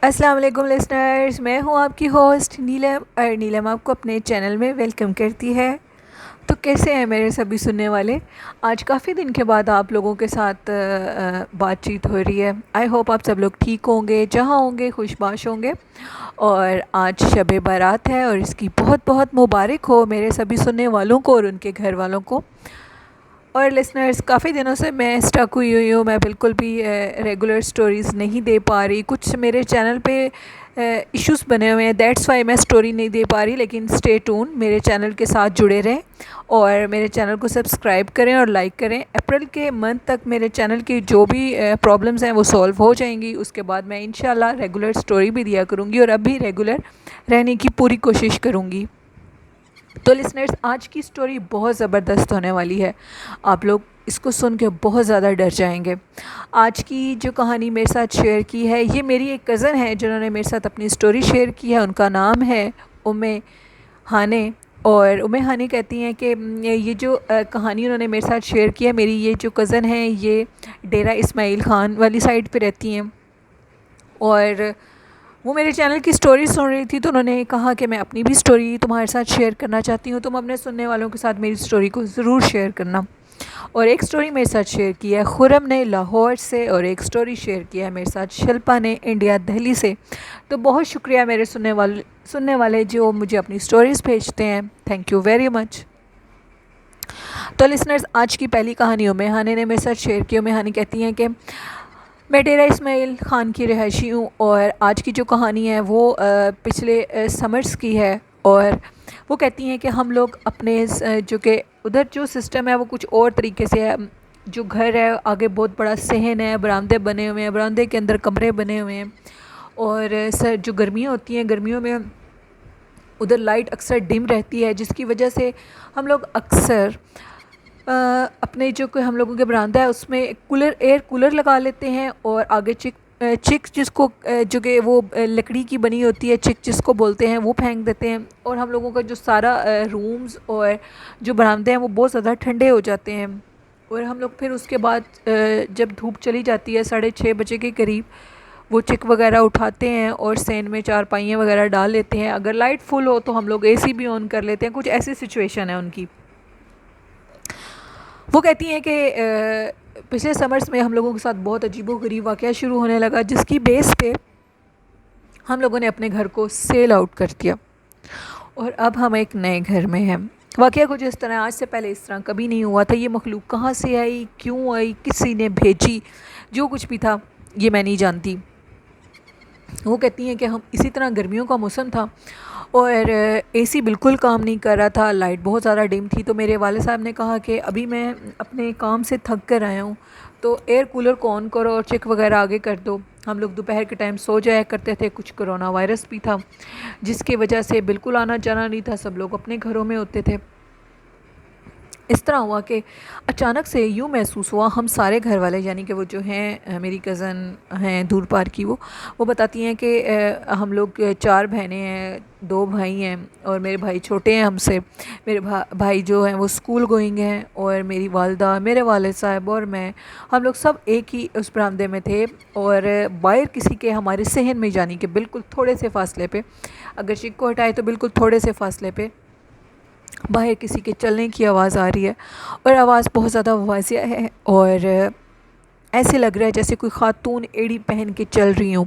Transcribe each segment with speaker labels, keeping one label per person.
Speaker 1: السلام علیکم لسنرز، میں ہوں آپ کی ہوسٹ نیلم، اور نیلم آپ کو اپنے چینل میں ویلکم کرتی ہے۔ تو کیسے ہیں میرے سبھی سننے والے؟ آج کافی دن کے بعد آپ لوگوں کے ساتھ بات چیت ہو رہی ہے۔ آئی ہوپ آپ سب لوگ ٹھیک ہوں گے، جہاں ہوں گے خوش باش ہوں گے۔ اور آج شب برات ہے اور اس کی بہت بہت مبارک ہو میرے سبھی سننے والوں کو اور ان کے گھر والوں کو۔ اور لسنرز، کافی دنوں سے میں اسٹک ہوئی ہوں، میں بالکل بھی ریگولر سٹوریز نہیں دے پا رہی۔ کچھ میرے چینل پہ ایشوز بنے ہوئے ہیں، دیٹس وائی میں سٹوری نہیں دے پا رہی، لیکن اسٹے ٹون، میرے چینل کے ساتھ جڑے رہیں اور میرے چینل کو سبسکرائب کریں اور لائک کریں۔ اپریل کے منتھ تک میرے چینل کی جو بھی پرابلمز ہیں وہ سولو ہو جائیں گی، اس کے بعد میں انشاءاللہ ریگولر سٹوری بھی دیا کروں گی اور اب بھی ریگولر رہنے کی پوری کوشش کروں گی۔ تو لسنرز، آج کی سٹوری بہت زبردست ہونے والی ہے، آپ لوگ اس کو سن کے بہت زیادہ ڈر جائیں گے۔ آج کی جو کہانی میرے ساتھ شیئر کی ہے، یہ میری ایک کزن ہے جنہوں نے میرے ساتھ اپنی سٹوری شیئر کی ہے۔ ان کا نام ہے ہانے، اور ہانے کہتی ہیں کہ یہ جو کہانی انہوں نے میرے ساتھ شیئر کی ہے، میری یہ جو کزن ہے یہ ڈیرہ اسماعیل خان والی سائڈ پہ رہتی ہیں، اور وہ میرے چینل کی سٹوری سن رہی تھی، تو انہوں نے کہا کہ میں اپنی بھی سٹوری تمہارے ساتھ شیئر کرنا چاہتی ہوں، تم اپنے سننے والوں کے ساتھ میری سٹوری کو ضرور شیئر کرنا۔ اور ایک سٹوری میرے ساتھ شیئر کی ہے خرم نے لاہور سے، اور ایک سٹوری شیئر کیا ہے میرے ساتھ شلپا نے انڈیا دہلی سے۔ تو بہت شکریہ میرے سننے والے جو مجھے اپنی سٹوریز بھیجتے ہیں، تھینک یو ویری مچ۔ تو لسنرز، آج کی پہلی کہانی ہانے نے میرے ساتھ شیئر کی۔ ہانے کہتی ہیں کہ میں ڈیرہ اسماعیل خان کی رہائشی ہوں، اور آج کی جو کہانی ہے وہ پچھلے سمرز کی ہے، اور وہ کہتی ہیں کہ ہم لوگ اپنے جو کہ ادھر جو سسٹم ہے وہ کچھ اور طریقے سے ہے۔ جو گھر ہے آگے بہت بڑا صحن ہے، برآمدے بنے ہوئے ہیں، برآمدے کے اندر کمرے بنے ہوئے ہیں، اور جو گرمیاں ہوتی ہیں، گرمیوں میں ادھر لائٹ اکثر ڈم رہتی ہے، جس کی وجہ سے ہم لوگ اکثر اپنے جو کہ ہم لوگوں کے برآمدہ ہے اس میں ایئر کولر لگا لیتے ہیں، اور آگے چک جس کو جو کہ وہ لکڑی کی بنی ہوتی ہے، چک جس کو بولتے ہیں، وہ پھینک دیتے ہیں، اور ہم لوگوں کا جو سارا رومز اور جو برآمدے ہیں وہ بہت زیادہ ٹھنڈے ہو جاتے ہیں۔ اور ہم لوگ پھر اس کے بعد جب دھوپ چلی جاتی ہے 6:30 بجے کے قریب، وہ چک وغیرہ اٹھاتے ہیں اور سین میں چارپائیاں وغیرہ ڈال لیتے ہیں۔ اگر لائٹ فل ہو تو ہم لوگ اے سی بھی آن کر لیتے ہیں، کچھ ایسی سچویشن ہے ان کی۔ وہ کہتی ہیں کہ پچھلے سمرز میں ہم لوگوں کے ساتھ بہت عجیب و غریب واقعہ شروع ہونے لگا، جس کی بیس پہ ہم لوگوں نے اپنے گھر کو سیل آؤٹ کر دیا، اور اب ہم ایک نئے گھر میں ہیں۔ واقعہ کچھ اس طرح، آج سے پہلے اس طرح کبھی نہیں ہوا تھا۔ یہ مخلوق کہاں سے آئی، کیوں آئی، کسی نے بھیجی، جو کچھ بھی تھا یہ میں نہیں جانتی۔ وہ کہتی ہیں کہ ہم اسی طرح، گرمیوں کا موسم تھا اور اے سی بالکل کام نہیں کر رہا تھا، لائٹ بہت زیادہ ڈم تھی، تو میرے والد صاحب نے کہا کہ ابھی میں اپنے کام سے تھک کر آیا ہوں، تو ایئر کولر کو آن کرو اور چیک وغیرہ آگے کر دو۔ ہم لوگ دوپہر کے ٹائم سو جایا کرتے تھے، کچھ کرونا وائرس بھی تھا جس کی وجہ سے بالکل آنا جانا نہیں تھا، سب لوگ اپنے گھروں میں ہوتے تھے۔ اس طرح ہوا کہ اچانک سے یوں محسوس ہوا، ہم سارے گھر والے، یعنی کہ وہ جو ہیں میری کزن ہیں دور پار کی، وہ بتاتی ہیں کہ ہم لوگ 4 بہنیں ہیں، 2 بھائی ہیں، اور میرے بھائی چھوٹے ہیں ہم سے۔ میرے بھائی جو ہیں وہ اسکول گوئنگ ہیں، اور میری والدہ، میرے والد صاحب اور میں، ہم لوگ سب ایک ہی اس برآمدے میں تھے، اور باہر کسی کے ہمارے صحن میں، یعنی کہ بالکل تھوڑے سے فاصلے پہ، اگر چک کو ہٹائے تو بالکل تھوڑے سے فاصلے پہ باہر کسی کے چلنے کی آواز آ رہی ہے، اور آواز بہت زیادہ واضح ہے، اور ایسے لگ رہا ہے جیسے کوئی خاتون ایڑی پہن کے چل رہی ہوں۔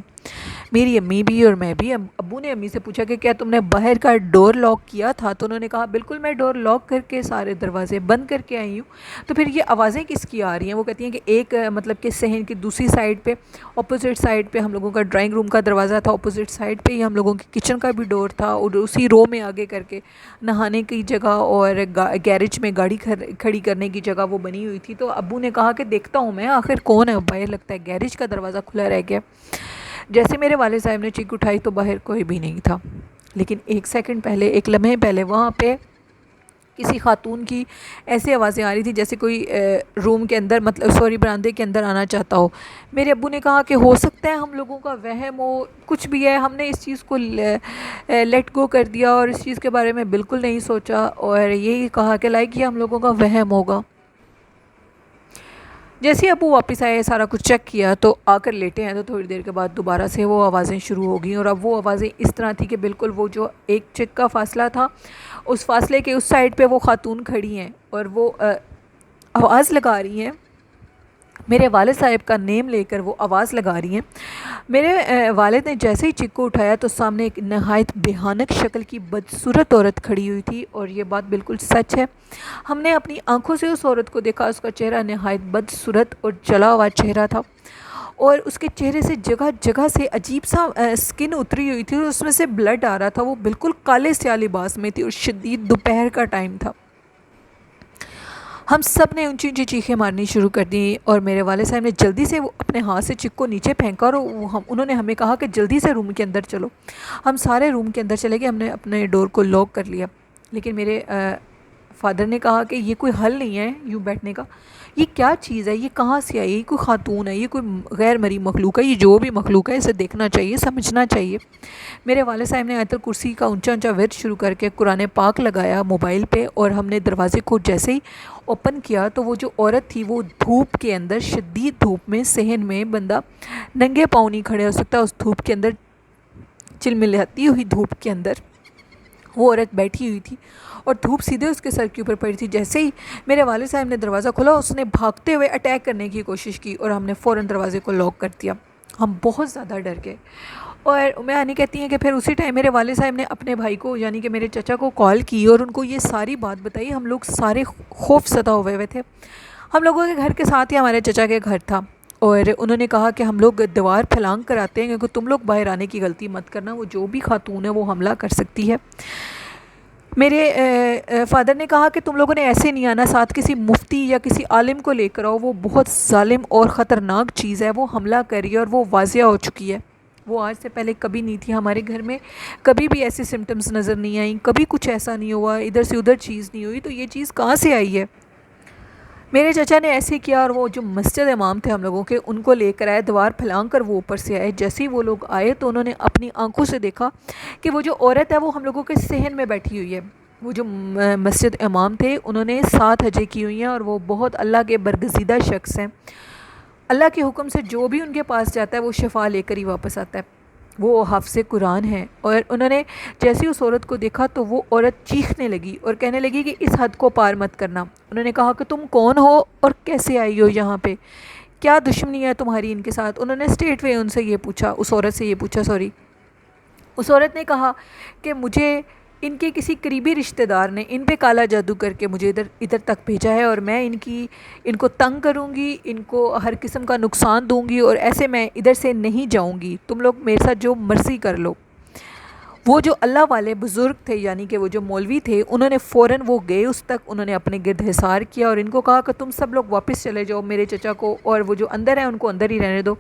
Speaker 1: میری امی بھی اور میں بھی۔ ابو نے امی سے پوچھا کہ کیا تم نے باہر کا ڈور لاک کیا تھا؟ تو انہوں نے کہا بالکل، میں ڈور لاک کر کے سارے دروازے بند کر کے آئی ہوں۔ تو پھر یہ آوازیں کس کی آ رہی ہیں؟ وہ کہتی ہیں کہ ایک مطلب کہ صحن کی دوسری سائڈ پہ، اپوزٹ سائڈ پہ ہم لوگوں کا ڈرائنگ روم کا دروازہ تھا، اپوزٹ سائڈ پہ ہی ہم لوگوں کی کچن کا بھی ڈور تھا، اور اسی رو میں آگے کر کے نہانے کی جگہ اور گیرج میں گاڑی کھڑی کرنے کی جگہ وہ بنی ہوئی تھی۔ تو ابو نے کہا کہ دیکھتا ہوں میں آخر کون ہے باہر، لگتا ہے گیرج کا دروازہ کھلا رہ گیا۔ جیسے میرے والد صاحب نے چیک اٹھائی تو باہر کوئی بھی نہیں تھا، لیکن ایک سیکنڈ پہلے، ایک لمحے پہلے وہاں پہ کسی خاتون کی ایسی آوازیں آ رہی تھی جیسے کوئی روم کے اندر، مطلب برآمدے کے اندر آنا چاہتا ہو۔ میرے ابو نے کہا کہ ہو سکتا ہے ہم لوگوں کا وہم ہو، کچھ بھی ہے، ہم نے اس چیز کو لیٹ گو کر دیا اور اس چیز کے بارے میں بالکل نہیں سوچا، اور یہی کہا کہ لائک یہ ہم لوگوں کا وہم ہوگا۔ جیسے ہی ابو واپس آئے سارا کچھ چیک کیا تو آ کر لیٹے ہیں، تو تھوڑی دیر کے بعد دوبارہ سے وہ آوازیں شروع ہو گئیں، اور اب وہ آوازیں اس طرح تھی کہ بالکل وہ جو ایک چک کا فاصلہ تھا اس فاصلے کے اس سائڈ پہ وہ خاتون کھڑی ہیں اور وہ آواز لگا رہی ہیں، میرے والد صاحب کا نیم لے کر وہ آواز لگا رہی ہیں۔ میرے والد نے جیسے ہی چک کو اٹھایا تو سامنے ایک نہایت بھیانک شکل کی بدصورت عورت کھڑی ہوئی تھی، اور یہ بات بالکل سچ ہے۔ ہم نے اپنی آنکھوں سے اس عورت کو دیکھا، اس کا چہرہ نہایت بدصورت اور جلا ہوا چہرہ تھا، اور اس کے چہرے سے جگہ جگہ سے عجیب سا سکن اتری ہوئی تھی اور اس میں سے بلڈ آ رہا تھا۔ وہ بالکل کالے سیاہ لباس میں تھی اور شدید دوپہر کا ٹائم تھا۔ ہم سب نے اونچی اونچی چیخیں مارنی شروع کر دیں، اور میرے والد صاحب نے جلدی سے وہ اپنے ہاتھ سے چک کو نیچے پھینکا، اور انہوں نے ہمیں کہا کہ جلدی سے روم کے اندر چلو۔ ہم سارے روم کے اندر چلے گئے، ہم نے اپنے ڈور کو لاک کر لیا، لیکن میرے فادر نے کہا کہ یہ کوئی حل نہیں ہے یوں بیٹھنے کا، یہ کیا چیز ہے، یہ کہاں سے آئی، یہ کوئی خاتون ہے، یہ کوئی غیر مری مخلوق ہے، یہ جو بھی مخلوق ہے اسے دیکھنا چاہیے، سمجھنا چاہیے۔ میرے والد صاحب نے آیت الکرسی کا اونچا اونچا ورد شروع کر کے قرآن پاک لگایا موبائل پہ، اور ہم نے دروازے کو جیسے ہی اوپن کیا تو وہ جو عورت تھی وہ دھوپ کے اندر، شدید دھوپ میں، صحن میں بندہ ننگے پاؤں نہیں کھڑے ہو سکتا، اس دھوپ کے اندر، چلملاتی ہوئی دھوپ کے اندر وہ عورت بیٹھی ہوئی تھی، اور دھوپ سیدھے اس کے سر کے اوپر پڑی تھی۔ جیسے ہی میرے والد صاحب نے دروازہ کھولا، اس نے بھاگتے ہوئے اٹیک کرنے کی کوشش کی، اور ہم نے فوراً دروازے کو لاک کر دیا۔ ہم بہت زیادہ ڈر گئے، اور میں آنی کہتی ہیں کہ پھر اسی ٹائم میرے والد صاحب نے اپنے بھائی کو یعنی کہ میرے چچا کو کال کی اور ان کو یہ ساری بات بتائی۔ ہم لوگ سارے خوف زدہ ہوئے تھے۔ ہم لوگوں کے گھر کے ساتھ ہی ہمارے چچا کے گھر تھا، اور انہوں نے کہا کہ ہم لوگ دیوار پھلانگ کر آتے ہیں کیونکہ تم لوگ باہر آنے کی غلطی مت کرنا، وہ جو بھی خاتون ہے وہ حملہ کر سکتی ہے۔ میرے فادر نے کہا کہ تم لوگوں نے ایسے نہیں آنا، ساتھ کسی مفتی یا کسی عالم کو لے کر آؤ، وہ بہت ظالم اور خطرناک چیز ہے، وہ حملہ کری ہے اور وہ واضح ہو چکی ہے، وہ آج سے پہلے کبھی نہیں تھی ہمارے گھر میں، کبھی بھی ایسی سمٹمز نظر نہیں آئیں، کبھی کچھ ایسا نہیں ہوا، ادھر سے ادھر چیز نہیں ہوئی، تو یہ چیز کہاں سے آئی ہے؟ میرے چچا نے ایسے کیا، اور وہ جو مسجد امام تھے ہم لوگوں کے، ان کو لے کر آئے، دیوار پھلانگ کر وہ اوپر سے آئے۔ جیسے ہی وہ لوگ آئے تو انہوں نے اپنی آنکھوں سے دیکھا کہ وہ جو عورت ہے وہ ہم لوگوں کے صحن میں بیٹھی ہوئی ہے۔ وہ جو مسجد امام تھے انہوں نے 7 حجیں کی ہوئی ہیں، اور وہ بہت اللہ کے برگزیدہ شخص ہیں، اللہ کے حکم سے جو بھی ان کے پاس جاتا ہے وہ شفا لے کر ہی واپس آتا ہے، وہ حافظ قرآن ہیں۔ اور انہوں نے جیسے اس عورت کو دیکھا تو وہ عورت چیخنے لگی اور کہنے لگی کہ اس حد کو پار مت کرنا۔ انہوں نے کہا کہ تم کون ہو اور کیسے آئی ہو یہاں پہ، کیا دشمنی ہے تمہاری ان کے ساتھ؟ انہوں نے اسٹریٹ وے ان سے یہ پوچھا، اس عورت سے یہ پوچھا، اس عورت نے کہا کہ مجھے ان کے کسی قریبی رشتہ دار نے ان پہ کالا جادو کر کے مجھے ادھر تک بھیجا ہے، اور میں ان کو تنگ کروں گی، ان کو ہر قسم کا نقصان دوں گی، اور ایسے میں ادھر سے نہیں جاؤں گی، تم لوگ میرے ساتھ جو مرضی کر لو۔ وہ جو اللہ والے بزرگ تھے یعنی کہ وہ جو مولوی تھے، انہوں نے فوراً وہ گئے اس تک، انہوں نے اپنے گرد حصار کیا اور ان کو کہا کہ تم سب لوگ واپس چلے جاؤ، میرے چچا کو اور وہ جو اندر ہیں ان کو اندر ہی رہنے دو،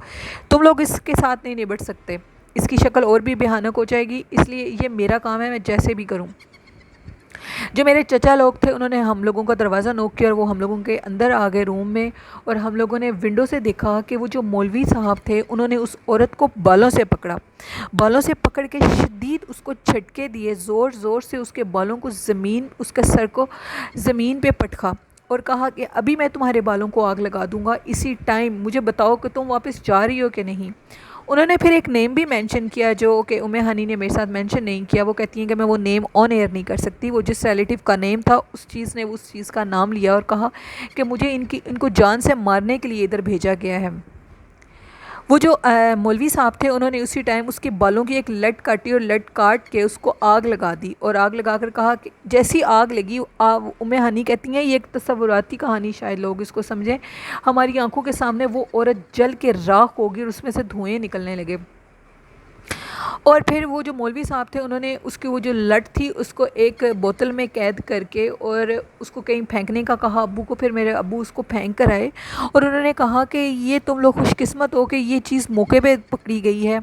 Speaker 1: تم لوگ اس کے ساتھ نہیں نبٹ سکتے، اس کی شکل اور بھی بھیانک ہو جائے گی، اس لیے یہ میرا کام ہے، میں جیسے بھی کروں۔ جو میرے چچا لوگ تھے انہوں نے ہم لوگوں کا دروازہ نوک کیا، اور وہ ہم لوگوں کے اندر آ گئے روم میں، اور ہم لوگوں نے ونڈو سے دیکھا کہ وہ جو مولوی صاحب تھے انہوں نے اس عورت کو بالوں سے پکڑا، بالوں سے پکڑ کے شدید اس کو جھٹکے دیے، زور زور سے اس کے بالوں کو اس کے سر کو زمین پہ پٹکا، اور کہا کہ ابھی میں تمہارے بالوں کو آگ لگا دوں گا، اسی ٹائم مجھے بتاؤ کہ تم واپس جا رہی ہو کہ نہیں۔ انہوں نے پھر ایک نیم بھی مینشن کیا جو کہ ہنی نے میرے ساتھ مینشن نہیں کیا، وہ کہتی ہیں کہ میں وہ نیم آن ایئر نہیں کر سکتی، وہ جس ریلیٹیو کا نیم تھا اس چیز کا نام لیا اور کہا کہ مجھے ان کو جان سے مارنے کے لیے ادھر بھیجا گیا ہے۔ وہ جو مولوی صاحب تھے انہوں نے اسی ٹائم اس کے بالوں کی ایک لٹ کاٹی اور لٹ کاٹ کے اس کو آگ لگا دی، اور آگ لگا کر کہا کہ جیسی آگ لگی، ہنی کہتی ہیں یہ ایک تصوراتی کہانی شاید لوگ اس کو سمجھیں، ہماری آنکھوں کے سامنے وہ عورت جل کے راکھ ہوگی اور اس میں سے دھوئیں نکلنے لگے، اور پھر وہ جو مولوی صاحب تھے انہوں نے اس کی وہ جو لٹ تھی اس کو ایک بوتل میں قید کر کے اور اس کو کہیں پھینکنے کا کہا ابو کو، پھر میرے ابو اس کو پھینک کر آئے اور انہوں نے کہا کہ یہ تم لوگ خوش قسمت ہو کہ یہ چیز موقع پہ پکڑی گئی ہے،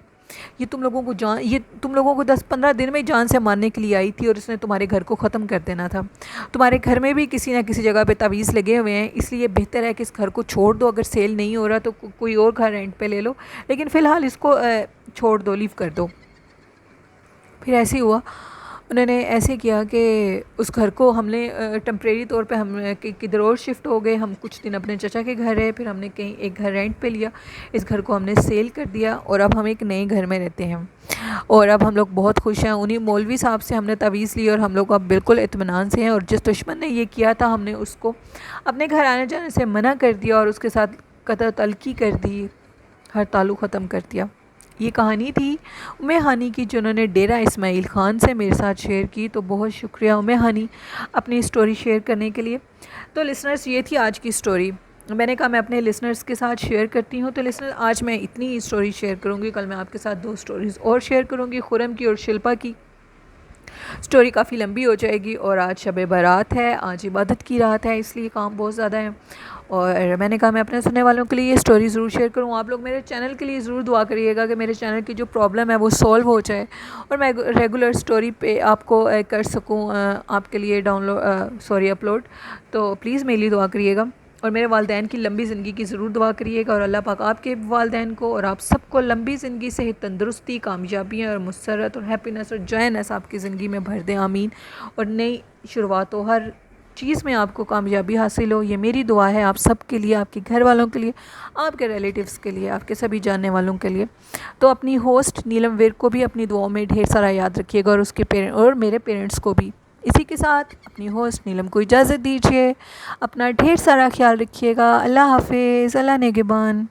Speaker 1: یہ تم لوگوں کو 10-15 دن میں جان سے مارنے کے لیے آئی تھی اور اس نے تمہارے گھر کو ختم کر دینا تھا، تمہارے گھر میں بھی کسی نہ کسی جگہ پہ تعویذ لگے ہوئے ہیں، اس لیے بہتر ہے کہ اس گھر کو چھوڑ دو، اگر سیل نہیں ہو رہا تو کوئی اور گھر رینٹ پہ لے لو، لیکن فی الحال اس کو چھوڑ دو، لیو کر دو۔ پھر ایسے ہی ہوا، انہوں نے ایسے کیا کہ اس گھر کو ہم نے ٹمپریری طور پہ ہم کدھر اور شفٹ ہو گئے. ہم کچھ دن اپنے چچا کے گھر رہے, پھر ہم نے کہیں ایک گھر رینٹ پہ لیا. اس گھر کو ہم نے سیل کر دیا اور اب ہم ایک نئے گھر میں رہتے ہیں, اور اب ہم لوگ بہت خوش ہیں. انہی مولوی صاحب سے ہم نے تعویذ لی اور ہم لوگ اب بالکل اطمینان سے ہیں. اور جس دشمن نے یہ کیا تھا ہم نے اس کو اپنے گھر آنے جانے سے منع کر دیا اور اس کے ساتھ قطع تلقی کر دی, ہر تعلق ختم کر دیا. یہ کہانی تھی ام ہانی کی, جنہوں نے ڈیرہ اسماعیل خان سے میرے ساتھ شیئر کی. تو بہت شکریہ ام ہانی اپنی اسٹوری شیئر کرنے کے لیے. تو لسنرز, یہ تھی آج کی اسٹوری. میں نے کہا میں اپنے لسنرز کے ساتھ شیئر کرتی ہوں, تو لسنر آج میں اتنی ہی اسٹوری شیئر کروں گی. کل میں آپ کے ساتھ 2 اسٹوریز اور شیئر کروں گی, خرم کی اور شلپا کی. اسٹوری کافی لمبی ہو جائے گی, اور آج شب برات ہے, آج عبادت کی رات ہے, اس لیے کام بہت زیادہ ہے. اور میں نے کہا میں اپنے سننے والوں کے لیے یہ اسٹوری ضرور شیئر کروں. آپ لوگ میرے چینل کے لیے ضرور دعا کریے گا کہ میرے چینل کی جو پرابلم ہے وہ سولو ہو جائے, اور میں ریگولر اسٹوری پہ آپ کو کر سکوں آپ کے لیے اپلوڈ. تو پلیز میرے لیے دعا کریے گا, اور میرے والدین کی لمبی زندگی کی ضرور دعا کریے گا. اور اللہ پاک آپ کے والدین کو اور آپ سب کو لمبی زندگی, صحت, تندرستی, کامیابیاں اور مسرت اور ہیپینس اور جوائنس آپ کی زندگی میں بھر دیں, آمین. اور نئی شروعات ہو, ہر چیز میں آپ کو کامیابی حاصل ہو, یہ میری دعا ہے آپ سب کے لیے, آپ کے گھر والوں کے لیے, آپ کے ریلیٹیوز کے لیے, آپ کے سبھی جاننے والوں کے لیے. تو اپنی ہوسٹ نیلم ویر کو بھی اپنی دعاؤں میں ڈھیر سارا یاد رکھیے گا, اور اس کے اور میرے پیرنٹس کو بھی. اسی کے ساتھ اپنی ہوسٹ نیلم کو اجازت دیجیے. اپنا ڈھیر سارا خیال رکھیے گا. اللہ حافظ. اللہ نگہبان.